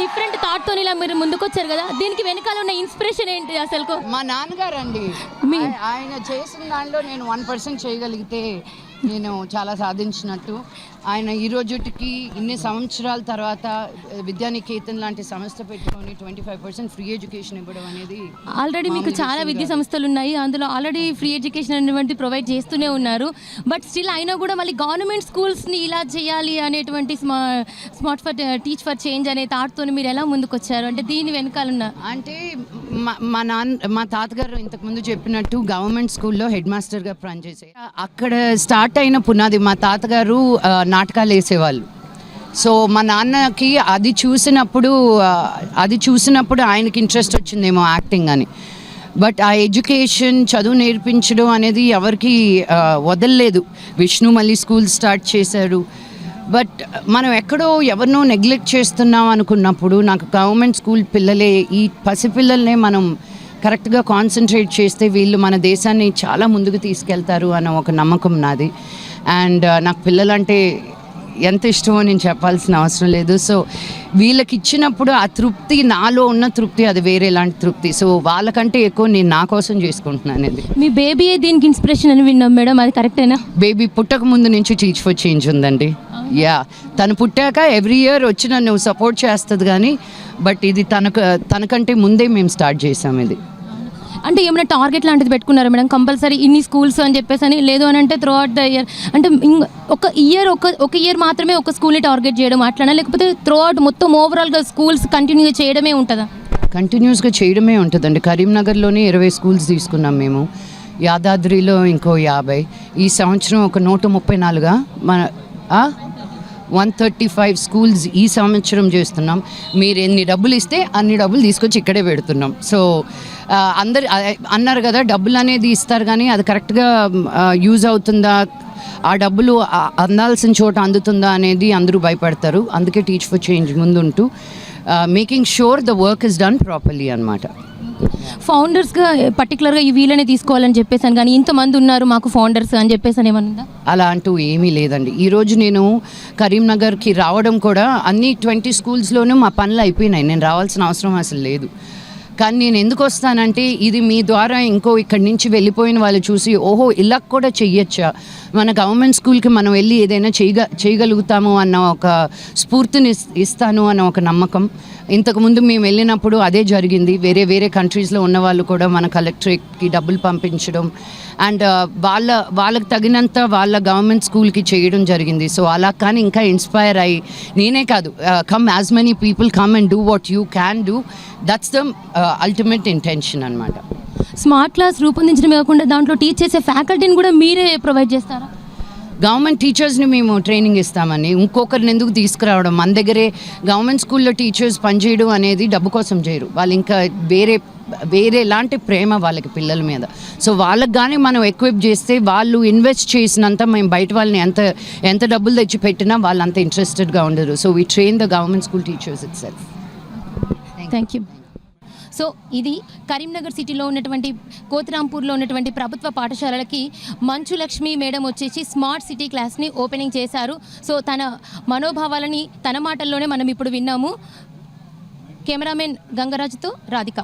Different థాట్తో ఇలా మీరు ముందుకు వచ్చారు కదా, దీనికి వెనకాల ఉన్న ఇన్స్పిరేషన్ ఏంటి అసలు? మా నాన్నగారు అండి. ఆయన చేసిన దానిలో నేను 1% చేయగలిగితే నేను చాలా సాధించినట్టు. ఆయన ఈ రోజుకి ఇన్ని సంవత్సరాల తర్వాత విద్యానికేతన్ లాంటి సంస్థ పెట్టుకొని 25% ఫ్రీ ఎడ్యుకేషన్ ఇవ్వడం అనేది. ఆల్రెడీ మీకు చాలా విద్యా సంస్థలు ఉన్నాయి, అందులో ఆల్రెడీ ఫ్రీ ఎడ్యుకేషన్ అనేటువంటి ప్రొవైడ్ చేస్తూనే ఉన్నారు. బట్ స్టిల్ అయినా కూడా మళ్ళీ గవర్నమెంట్ స్కూల్స్ని ఇలా చేయాలి అనేటువంటి smart for teach for change అనే థాట్తో మీరు ఎలా ముందుకు వచ్చారు? అంటే దీని వెనకాలన్న అంటే మా తాతగారు ఇంతకుముందు చెప్పినట్టు గవర్నమెంట్ స్కూల్లో హెడ్ మాస్టర్గా పనిచేసే అక్కడ స్టార్ట్ అయిన పునాది. మా తాతగారు నాటకాలు వేసేవాళ్ళు. సో మా నాన్నకి అది చూసినప్పుడు ఆయనకి ఇంట్రెస్ట్ వచ్చిందేమో యాక్టింగ్ అని. బట్ ఆ ఎడ్యుకేషన్ చదువు నేర్పించడం అనేది ఎవరికి వదలలేదు. విష్ణు మళ్ళీ స్కూల్ స్టార్ట్ చేశారు. బట్ మనం ఎక్కడో ఎవరినో నెగ్లెక్ట్ చేస్తున్నాం అనుకున్నప్పుడు నాకు గవర్నమెంట్ స్కూల్ పిల్లలే, ఈ పసిపిల్లల్నే మనం కరెక్ట్గా కాన్సన్ట్రేట్ చేస్తే వీళ్ళు మన దేశాన్ని చాలా ముందుకు తీసుకెళ్తారు అన్న ఒక నమ్మకం నాది. అండ్ నాకు పిల్లలంటే ఎంత ఇష్టమో నేను చెప్పాల్సిన అవసరం లేదు. సో వీళ్ళకి ఇచ్చినప్పుడు ఆ తృప్తి, నాలో ఉన్న తృప్తి అది వేరే లాంటి తృప్తి. సో వాళ్ళకంటే ఎక్కువ నేను నా కోసం చేసుకుంటున్నాను. అది మీ బేబీ దీనికి ఇన్స్పిరేషన్ అని విన్నాం మేడం, అది కరెక్టేనా? బేబీ పుట్టక ముందు నుంచి టీచ్ ఫర్ చేంజ్ ఉందండి. యా, తను పుట్టాక ఎవ్రీ ఇయర్ వచ్చి నన్ను సపోర్ట్ చేస్తుంది కానీ బట్ ఇది తనకంటే ముందే మేము స్టార్ట్ చేసాం. ఇది అంటే ఏమైనా టార్గెట్ లాంటిది పెట్టుకున్నారా మేడం? కంపల్సరీ ఇన్ని స్కూల్స్ అని చెప్పేసి అని, లేదు అని అంటే త్రూ అవుట్ ద ఇయర్ అంటే ఒక ఇయర్ మాత్రమే ఒక స్కూల్ని టార్గెట్ చేయడం అట్లనా, లేకపోతే త్రూ అవుట్ మొత్తం ఓవరాల్గా స్కూల్స్ కంటిన్యూగా చేయడమే ఉంటుందా? కంటిన్యూస్గా చేయడమే ఉంటుందండి. కరీంనగర్లోనే 20 స్కూల్స్ తీసుకున్నాం మేము, యాదాద్రిలో ఇంకో 50, ఈ సంవత్సరం ఒక 134 మన 135 స్కూల్స్ ఈ సంవత్సరం చేస్తున్నాం. మీరు ఎన్ని డబ్బులు ఇస్తే అన్ని డబ్బులు తీసుకొచ్చి ఇక్కడే పెడుతున్నాం. సో అందరు అన్నారు కదా డబ్బులు అనేది ఇస్తారు కానీ అది కరెక్ట్గా యూజ్ అవుతుందా, ఆ డబ్బులు అందాల్సిన చోట అందుతుందా అనేది అందరూ భయపడతారు. అందుకే టీచ్ ఫర్ చేంజ్ ముందుంటూ making sure the work is done properly అన్నమాట. ఫౌండర్స్గా పర్టికులర్గా ఈ వీళ్ళని తీసుకోవాలని చెప్పేసాను కానీ ఇంతమంది ఉన్నారు మాకు ఫౌండర్స్ అని చెప్పేసి ఏమన్నా అలా అంటూ ఏమీ లేదండి. ఈరోజు నేను కరీంనగర్కి రావడం కూడా అన్ని 20 స్కూల్స్లోనూ మా పనులు అయిపోయినాయి. నేను రావాల్సిన అవసరం అసలు లేదు. కానీ నేను ఎందుకు వస్తానంటే ఇది మీ ద్వారా ఇంకో ఇక్కడి నుంచి వెళ్ళిపోయిన వాళ్ళు చూసి ఓహో ఇలా కూడా చెయ్యొచ్చా, మన గవర్నమెంట్ స్కూల్కి మనం వెళ్ళి ఏదైనా చేయగలుగుతాము అన్న ఒక స్ఫూర్తిని ఇస్తాను అన్న ఒక నమ్మకం. ఇంతకుముందు మేము వెళ్ళినప్పుడు అదే జరిగింది. వేరే కంట్రీస్లో ఉన్న వాళ్ళు కూడా మన కలెక్టరేట్కి డబ్బులు పంపించడం అండ్ వాళ్ళకి తగినంత వాళ్ళ గవర్నమెంట్ స్కూల్కి చేయడం జరిగింది. సో అలా కానీ ఇంకా ఇన్స్పైర్ అయ్యి నేనే కాదు, come as many people come and do what you can do. That's the ultimate intention అనమాట. స్మార్ట్ క్లాస్ రూపొందించడమే కాకుండా దాంట్లో టీచ్ చేసే ఫ్యాకల్టీని కూడా మీరే ప్రొవైడ్ చేస్తారా? గవర్నమెంట్ టీచర్స్ని మేము ట్రైనింగ్ ఇస్తామని, ఇంకొకరిని ఎందుకు తీసుకురావడం, మన దగ్గరే గవర్నమెంట్ స్కూల్లో టీచర్స్ పనిచేయడం అనేది డబ్బు కోసం చేయరు. వాళ్ళు ఇంకా వేరే లాంటి ప్రేమ వాళ్ళకి పిల్లల మీద. సో వాళ్ళకి కానీ మనం ఎక్విప్ చేస్తే వాళ్ళు ఇన్వెస్ట్ చేసినంత మేము బయట వాళ్ళని ఎంత డబ్బులు తెచ్చి పెట్టినా వాళ్ళు అంత ఇంట్రెస్టెడ్గా ఉండరు. So we train the government school teachers it self. Thank you. So ఇది కరీంనగర్ సిటీలో ఉన్నటువంటి కోతిరాంపూర్లో ఉన్నటువంటి ప్రభుత్వ పాఠశాలలకి మంచులక్ష్మి మేడం వచ్చేసి స్మార్ట్ సిటీ క్లాస్ని ఓపెనింగ్ చేశారు. సో తన మనోభావాలని తన మాటల్లోనే మనం ఇప్పుడు విన్నాము. కెమెరామెన్ గంగరాజుతో రాధిక.